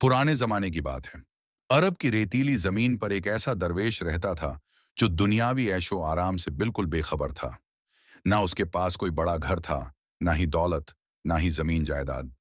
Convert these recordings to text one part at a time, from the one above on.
पुराने जमाने की बात है। अरब की रेतीली जमीन पर एक ऐसा दरवेश रहता था जो दुनियावी ऐशो आराम से बिल्कुल बेखबर था। ना उसके पास कोई बड़ा घर था, ना ही दौलत, ना ही जमीन जायदाद।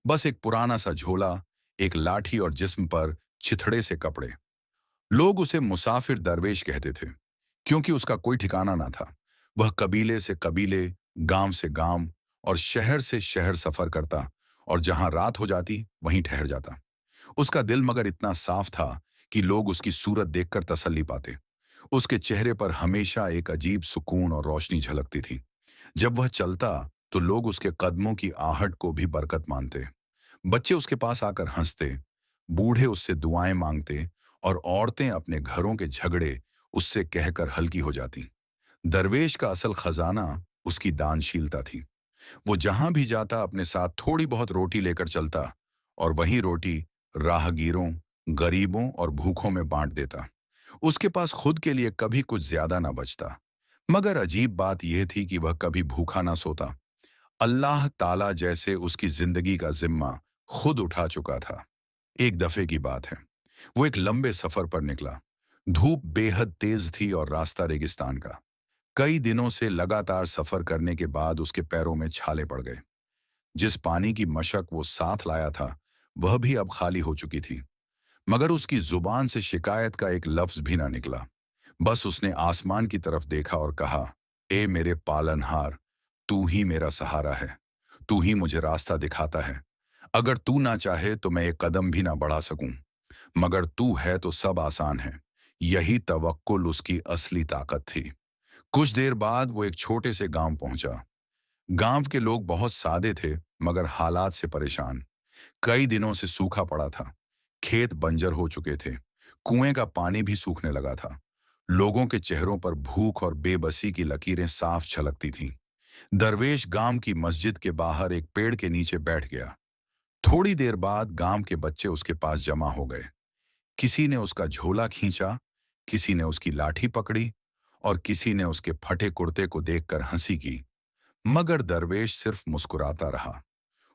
बस एक पुराना सा झोला, एक लाठी और जिस्म पर चिथड़े से कपड़े। लोग उसे मुसाफिर दरवेश कहते थे, क्योंकि उसका कोई ठिकाना ना था। वह कबीले से कबीले, गांव से गांव और शहर से शहर सफर करता, और जहां रात हो जाती वहीं ठहर जाता। उसका दिल मगर इतना साफ था कि लोग उसकी सूरत देखकर तसल्ली पाते। उसके चेहरे पर हमेशा एक अजीब सुकून और रोशनी झलकती थी। जब वह चलता तो लोग उसके कदमों की आहट को भी बरकत मानते। बच्चे उसके पास आकर हंसते, बूढ़े उससे दुआएं मांगते, और औरतें अपने घरों के झगड़े उससे कहकर हल्की हो जाती। दरवेश का असल खजाना उसकी दानशीलता थी। वो जहां भी जाता अपने साथ थोड़ी बहुत रोटी लेकर चलता, और वही रोटी राहगीरों, गरीबों और भूखों में बांट देता। उसके पास खुद के लिए कभी कुछ ज्यादा ना बचता। मगर अजीब बात यह थी कि वह कभी भूखा ना सोता। अल्लाह ताला जैसे उसकी जिंदगी का जिम्मा खुद उठा चुका था। एक दफे की बात है, वो एक लंबे सफर पर निकला। धूप बेहद तेज थी और रास्ता रेगिस्तान का। कई दिनों से लगातार सफर करने के बाद उसके पैरों में छाले पड़ गए। जिस पानी की मशक वो साथ लाया था, वह भी अब खाली हो चुकी थी। मगर उसकी जुबान से शिकायत का एक लफ्ज भी ना निकला। बस उसने आसमान की तरफ देखा और कहा, ए मेरे पालनहार, तू ही मेरा सहारा है। तू ही मुझे रास्ता दिखाता है। अगर तू ना चाहे तो मैं एक कदम भी ना बढ़ा सकूं। मगर तू है तो सब आसान है। यही तवक्कुल उसकी असली ताकत थी। कुछ देर बाद वो एक छोटे से गांव पहुंचा। गांव के लोग बहुत सादे थे, मगर हालात से परेशान। कई दिनों से सूखा पड़ा था। खेत बंजर हो चुके थे। कुएं का पानी भी सूखने लगा था। लोगों के चेहरों पर भूख और बेबसी की लकीरें साफ झलकती थीं। दरवेश गांव की मस्जिद के बाहर एक पेड़ के नीचे बैठ गया। थोड़ी देर बाद गांव के बच्चे उसके पास जमा हो गए। किसी ने उसका झोला खींचा, किसी ने उसकी लाठी पकड़ी, और किसी ने उसके फटे कुर्ते को देखकर हंसी की। मगर दरवेश सिर्फ मुस्कुराता रहा।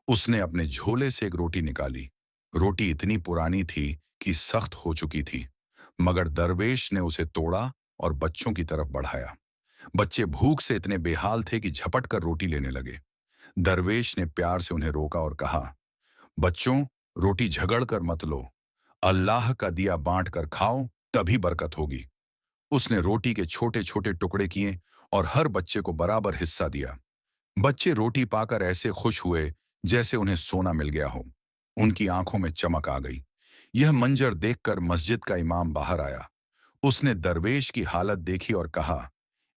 उसने अपने झोले से एक रोटी निकाली। रोटी इतनी पुरानी थी कि सख्त हो चुकी थी, मगर दरवेश ने उसे तोड़ा और बच्चों की तरफ बढ़ाया। बच्चे भूख से इतने बेहाल थे कि झपट कर रोटी लेने लगे। दरवेश ने प्यार से उन्हें रोका और कहा, बच्चों, रोटी झगड़ कर मत लो। अल्लाह का दिया बांट कर खाओ, तभी बरकत होगी। उसने रोटी के छोटे छोटे टुकड़े किए और हर बच्चे को बराबर हिस्सा दिया। बच्चे रोटी पाकर ऐसे खुश हुए जैसे उन्हें सोना मिल गया हो। उनकी आंखों में चमक आ गई। यह मंजर देखकर मस्जिद का इमाम बाहर आया। उसने दरवेश की हालत देखी और कहा,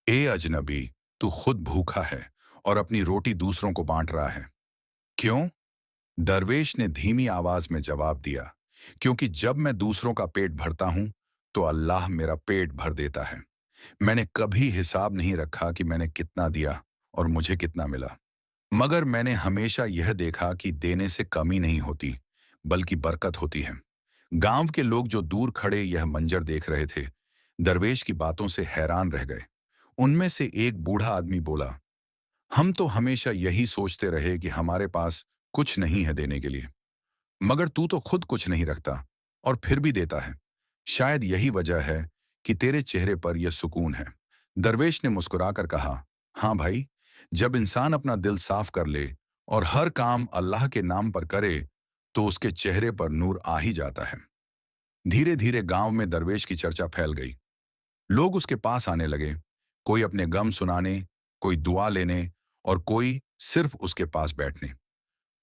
ए अजनबी, तू खुद भूखा है और अपनी रोटी दूसरों को बांट रहा है। क्यों? दरवेश ने धीमी आवाज में जवाब दिया, क्योंकि जब मैं दूसरों का पेट भरता हूं तो अल्लाह मेरा पेट भर देता है। मैंने कभी हिसाब नहीं रखा कि मैंने कितना दिया और मुझे कितना मिला। मगर मैंने हमेशा यह देखा कि देने से कमी नहीं होती, बल्कि बरकत होती है। गांव के लोग जो दूर खड़े यह मंजर देख रहे थे, दरवेश की बातों से हैरान रह गए। उनमें से एक बूढ़ा आदमी बोला, हम तो हमेशा यही सोचते रहे कि हमारे पास कुछ नहीं है देने के लिए, मगर तू तो खुद कुछ नहीं रखता और फिर भी देता है। शायद यही वजह है कि तेरे चेहरे पर यह सुकून है। दरवेश ने मुस्कुराकर कहा, हाँ भाई, जब इंसान अपना दिल साफ कर ले और हर काम अल्लाह के नाम पर करे, तो उसके चेहरे पर नूर आ ही जाता है। धीरे धीरे गांव में दरवेश की चर्चा फैल गई। लोग उसके पास आने लगे, कोई अपने गम सुनाने, कोई दुआ लेने, और कोई सिर्फ उसके पास बैठने।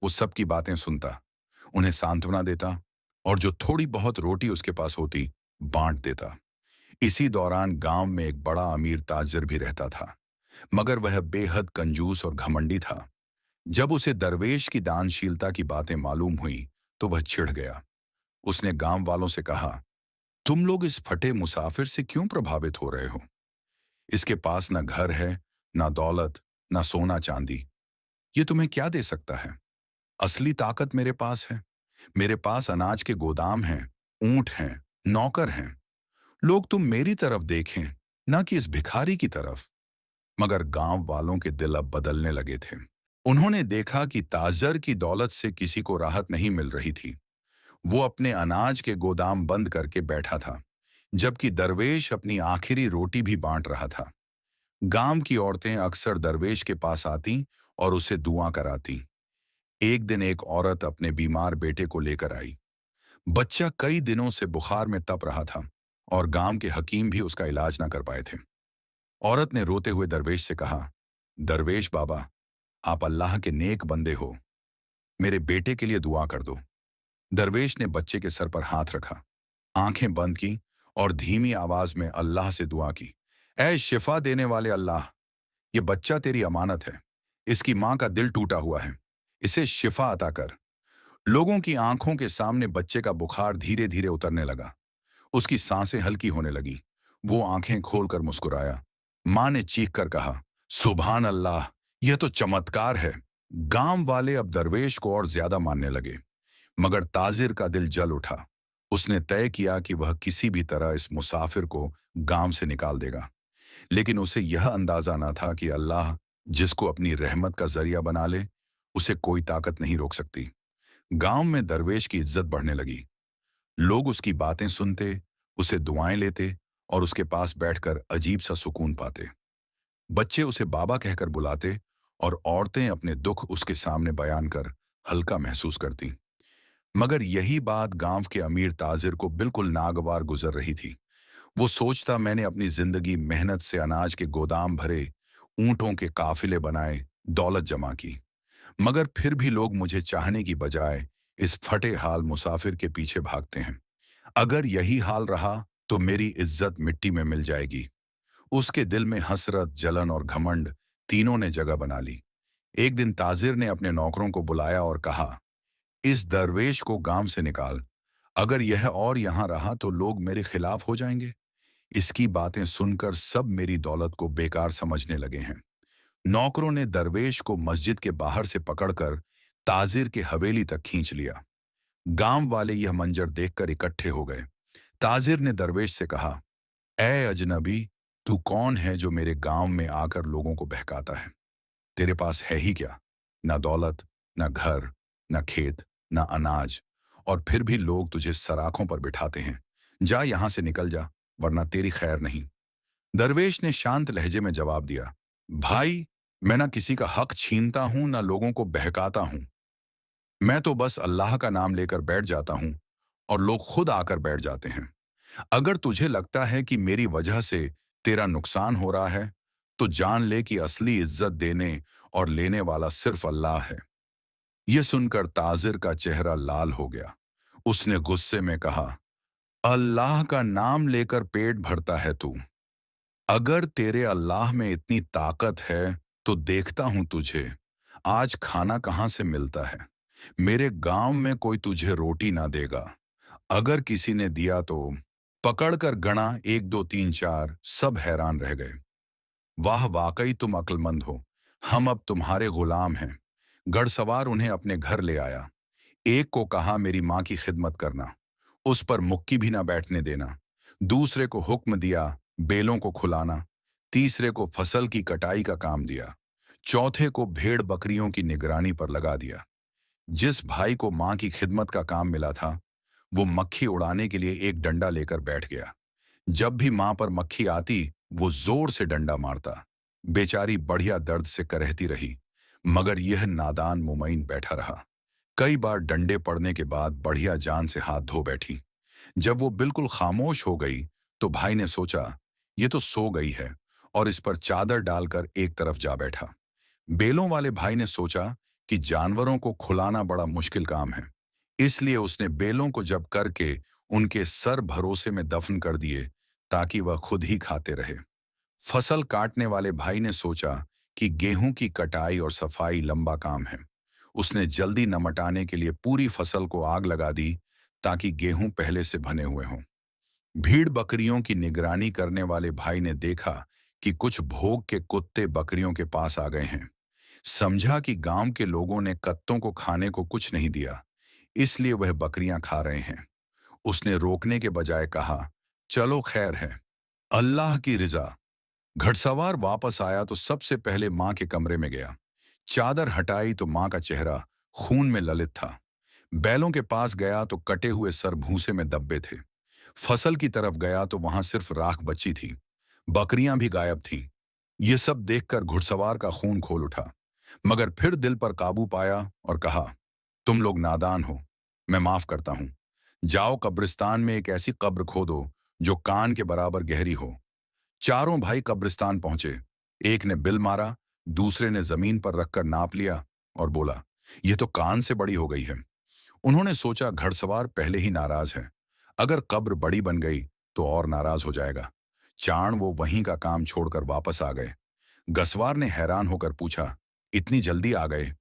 वो सबकी बातें सुनता, उन्हें सांत्वना देता, और जो थोड़ी बहुत रोटी उसके पास होती बांट देता। इसी दौरान गांव में एक बड़ा अमीर ताजिर भी रहता था, मगर वह बेहद कंजूस और घमंडी था। जब उसे दरवेश की दानशीलता की बातें मालूम हुई तो वह चिढ़ गया। उसने गांव वालों से कहा, तुम लोग इस फटे मुसाफिर से क्यों प्रभावित हो रहे हो? इसके पास ना घर है, ना दौलत, ना सोना चांदी। ये तुम्हें क्या दे सकता है? असली ताकत मेरे पास है। मेरे पास अनाज के गोदाम हैं, ऊंट हैं, नौकर हैं। लोग तुम मेरी तरफ देखें, ना कि इस भिखारी की तरफ। मगर गांव वालों के दिल अब बदलने लगे थे। उन्होंने देखा कि ताजर की दौलत से किसी को राहत नहीं मिल रही थी। वो अपने अनाज के गोदाम बंद करके बैठा था, जबकि दरवेश अपनी आखिरी रोटी भी बांट रहा था। गांव की औरतें अक्सर दरवेश के पास आती और उसे दुआ कराती। एक दिन एक औरत अपने बीमार बेटे को लेकर आई। बच्चा कई दिनों से बुखार में तप रहा था और गांव के हकीम भी उसका इलाज ना कर पाए थे। औरत ने रोते हुए दरवेश से कहा, दरवेश बाबा, आप अल्लाह के नेक बंदे हो, मेरे बेटे के लिए दुआ कर दो। दरवेश ने बच्चे के सर पर हाथ रखा, आंखें बंद की और धीमी आवाज में अल्लाह से दुआ की। ऐ शिफा देने वाले अल्लाह, ये बच्चा तेरी अमानत है। इसकी मां का दिल टूटा हुआ है, इसे शिफा अता कर। लोगों की आंखों के सामने बच्चे का बुखार धीरे धीरे उतरने लगा। उसकी सांसें हल्की होने लगी। वो आंखें खोलकर मुस्कुराया। मां ने चीख कर कहा, सुभान अल्लाह, यह तो चमत्कार है। गांव वाले अब दरवेश को और ज्यादा मानने लगे, मगर ताजिर का दिल जल उठा। उसने तय किया कि वह किसी भी तरह इस मुसाफिर को गांव से निकाल देगा। लेकिन उसे यह अंदाजा ना था कि अल्लाह जिसको अपनी रहमत का जरिया बना ले, उसे कोई ताकत नहीं रोक सकती। गांव में दरवेश की इज्जत बढ़ने लगी। लोग उसकी बातें सुनते, उसे दुआएं लेते और उसके पास बैठकर अजीब सा सुकून पाते। बच्चे उसे बाबा कहकर बुलाते और औरतें अपने दुख उसके सामने बयान कर हल्का महसूस करती। मगर यही बात गांव के अमीर ताजिर को बिल्कुल नागवार गुजर रही थी। वो सोचता, मैंने अपनी जिंदगी मेहनत से अनाज के गोदाम भरे, ऊंटों के काफिले बनाए, दौलत जमा की, मगर फिर भी लोग मुझे चाहने की बजाय इस फटे हाल मुसाफिर के पीछे भागते हैं। अगर यही हाल रहा तो मेरी इज्जत मिट्टी में मिल जाएगी। उसके दिल में हसरत, जलन और घमंड तीनों ने जगह बना ली। एक दिन ताजिर ने अपने नौकरों को बुलाया और कहा, इस दरवेश को गांव से निकाल। अगर यह और यहां रहा तो लोग मेरे खिलाफ हो जाएंगे। इसकी बातें सुनकर सब मेरी दौलत को बेकार समझने लगे हैं। नौकरों ने दरवेश को मस्जिद के बाहर से पकड़कर ताजिर के हवेली तक खींच लिया। गांव वाले यह मंजर देखकर इकट्ठे हो गए। ताजिर ने दरवेश से कहा, ए अजनबी, तू कौन है जो मेरे गांव में आकर लोगों को बहकाता है? तेरे पास है ही क्या? ना दौलत, ना घर, ना खेत, ना अनाज, और फिर भी लोग तुझे सराखों पर बिठाते हैं। जा यहां से निकल जा, वरना तेरी खैर नहीं। दरवेश ने शांत लहजे में जवाब दिया, भाई, मैं ना किसी का हक छीनता हूं ना लोगों को बहकाता हूं। मैं तो बस अल्लाह का नाम लेकर बैठ जाता हूं और लोग खुद आकर बैठ जाते हैं। अगर तुझे लगता है कि मेरी वजह से तेरा नुकसान हो रहा है, तो जान ले कि असली इज्जत देने और लेने वाला सिर्फ अल्लाह है। यह सुनकर ताजिर का चेहरा लाल हो गया। उसने गुस्से में कहा, अल्लाह का नाम लेकर पेट भरता है तू? अगर तेरे अल्लाह में इतनी ताकत है तो देखता हूं तुझे आज खाना कहां से मिलता है। मेरे गांव में कोई तुझे रोटी ना देगा। अगर किसी ने दिया तो पकड़कर गणा, 1 2 3 4। सब हैरान रह गए। वाह, वाकई तुम अक्लमंद हो। हम अब तुम्हारे गुलाम हैं। घड़सवार उन्हें अपने घर ले आया। एक को कहा, मेरी मां की खिदमत करना, उस पर मुक्की भी ना बैठने देना। दूसरे को हुक्म दिया बेलों को खुलाना। तीसरे को फसल की कटाई का काम दिया। चौथे को भेड़ बकरियों की निगरानी पर लगा दिया। जिस भाई को मां की खिदमत का काम मिला था, वो मक्खी उड़ाने के लिए एक डंडा लेकर बैठ गया। जब भी मां पर मक्खी आती, वो जोर से डंडा मारता। बेचारी बढ़िया दर्द से करहती रही, मगर यह नादान मुमैन बैठा रहा। कई बार डंडे पड़ने के बाद बढ़िया जान से हाथ धो बैठी। जब वो बिल्कुल खामोश हो गई, तो भाई ने सोचा, ये तो सो गई है, और इस पर चादर डालकर एक तरफ जा बैठा। बेलों वाले भाई ने सोचा कि जानवरों को खुलाना बड़ा मुश्किल काम है, इसलिए उसने बेलों को जब करके उनके सर भरोसे में दफन कर दिए, ताकि वह खुद ही खाते रहे। फसल काटने वाले भाई ने सोचा कि गेहूं की कटाई और सफाई लंबा काम है। उसने जल्दी नमटाने के लिए पूरी फसल को आग लगा दी, ताकि गेहूं पहले से भने हुए हों। भीड़ बकरियों की निगरानी करने वाले भाई ने देखा कि कुछ भोग के कुत्ते बकरियों के पास आ गए हैं। समझा कि गांव के लोगों ने कत्तों को खाने को कुछ नहीं दिया, इसलिए वह बकरियां खा रहे हैं। उसने रोकने के बजाय कहा, चलो खैर है, अल्लाह की रिजा। घड़सवार वापस आया तो सबसे पहले मां के कमरे में गया। चादर हटाई तो मां का चेहरा खून में ललित था। बैलों के पास गया तो कटे हुए सर भूसे में दब्बे थे। फसल की तरफ गया तो वहां सिर्फ राख बची थी। बकरियां भी गायब थीं। ये सब देखकर घुड़सवार का खून खोल उठा, मगर फिर दिल पर काबू पाया और कहा, तुम लोग नादान हो, मैं माफ करता हूं। जाओ कब्रिस्तान में एक ऐसी कब्र खोदो जो कान के बराबर गहरी हो। चारों भाई कब्रिस्तान पहुंचे। एक ने बिल मारा, दूसरे ने जमीन पर रखकर नाप लिया और बोला, यह तो कान से बड़ी हो गई है। उन्होंने सोचा घड़सवार पहले ही नाराज है, अगर कब्र बड़ी बन गई तो और नाराज हो जाएगा। चाण वो वहीं का काम छोड़कर वापस आ गए। गसवार ने हैरान होकर पूछा, इतनी जल्दी आ गए?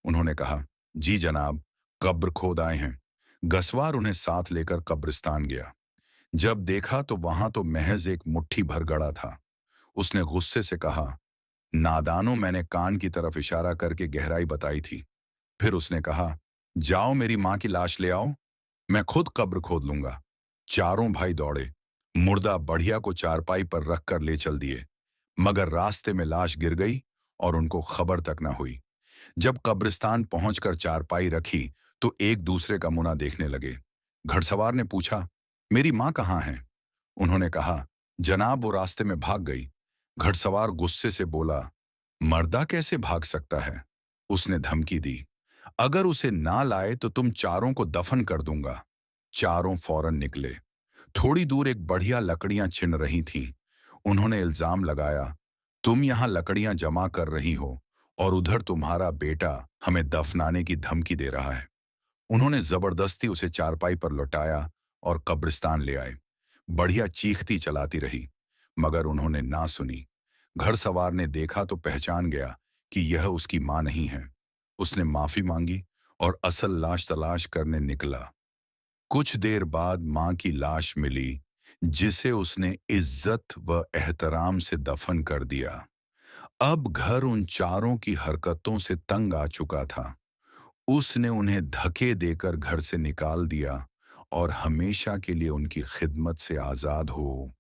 उन्होंने कहा, जी जनाब, कब्र खोद आए हैं। गसवार उन्हें साथ लेकर कब्रिस्तान गया। जब देखा तो वहां तो महज एक मुट्ठी भर गड़ा था। उसने गुस्से से कहा, नादानों, मैंने कान की तरफ इशारा करके गहराई बताई थी। फिर उसने कहा, जाओ मेरी मां की लाश ले आओ, मैं खुद कब्र खोद लूंगा। चारों भाई दौड़े, मुर्दा बढ़िया को चारपाई पर रखकर ले चल दिए, मगर रास्ते में लाश गिर गई और उनको खबर तक न हुई। जब कब्रिस्तान पहुंचकर चारपाई रखी तो एक दूसरे का मुना देखने लगे। घड़सवार ने पूछा, मेरी मां कहाँ है? उन्होंने कहा, जनाब, वो रास्ते में भाग गई। घड़सवार गुस्से से बोला, मर्दा कैसे भाग सकता है? उसने धमकी दी, अगर उसे ना लाए तो तुम चारों को दफन कर दूंगा। चारों फौरन निकले। थोड़ी दूर एक बढ़िया लकड़ियां छिन रही थीं। उन्होंने इल्जाम लगाया, तुम यहां लकड़ियां जमा कर रही हो और उधर तुम्हारा बेटा हमें दफनाने की धमकी दे रहा है। उन्होंने जबरदस्ती उसे चारपाई पर लौटाया और कब्रिस्तान ले आए। बढ़िया चीखती चलाती रही, मगर उन्होंने ना सुनी। घर सवार ने देखा तो पहचान गया कि यह उसकी मां नहीं है। उसने माफी मांगी और असल लाश तलाश करने निकला। कुछ देर बाद मां की लाश मिली, जिसे उसने इज्जत व एहतराम से दफन कर दिया। अब घर उन चारों की हरकतों से तंग आ चुका था। उसने उन्हें धके देकर घर से निकाल दिया और हमेशा के लिए उनकी खिदमत से आजाद हो